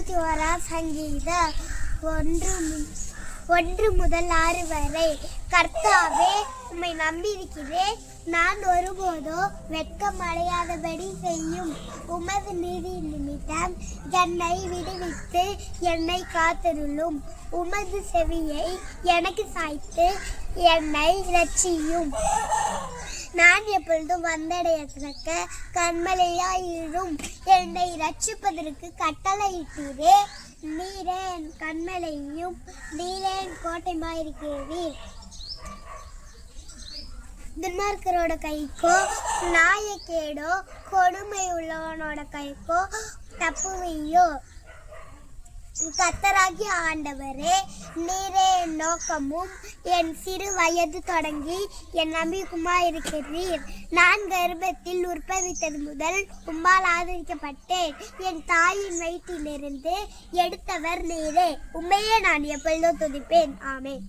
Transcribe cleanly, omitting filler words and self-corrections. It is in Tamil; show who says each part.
Speaker 1: 51 சங்கீதம் 1 முதல் 6 வரை. கர்த்தாவே, உம்மை நம்பியிருக்கிறேன். நான் ஒருபோதோ வெட்கமடையாதபடி செய்யும் உமது நீதி நிமித்தம் என்னை விடுவித்து என்னை காத்தருளும். உமது செவியை எனக்கு சாய்த்து என்னை இரட்சியும். நான் எப்பொழுதும் வந்தடையத்தக்க கண்மலையாயிரும். என்னை இரட்சிப்பதற்கு கட்டளையிட்டீரே. நீரே என் கண்மலையும் நீரே என் கோட்டையுமாயிருக்கிறீர். துன்மார்க்கரோட கைக்கோ நாயக்கேடோ கொடுமை உள்ளவனோட கைக்கோ தப்புவையோ. கர்த்தராகிய ஆண்டவரே, நீரே என் நோக்கமும் என் சிறு வயது தொடங்கி என் நம்பிக்கையுமாயிருக்கிறீர். நான் கர்ப்பத்தில் உற்பவித்தது முதல் உம்மால் ஆதரிக்கப்பட்டேன். என் தாயின் வயிற்றிலிருந்து எடுத்தவர் நீரே. உம்மையே நான் எப்பொழுதும் துதிப்பேன். ஆமென்.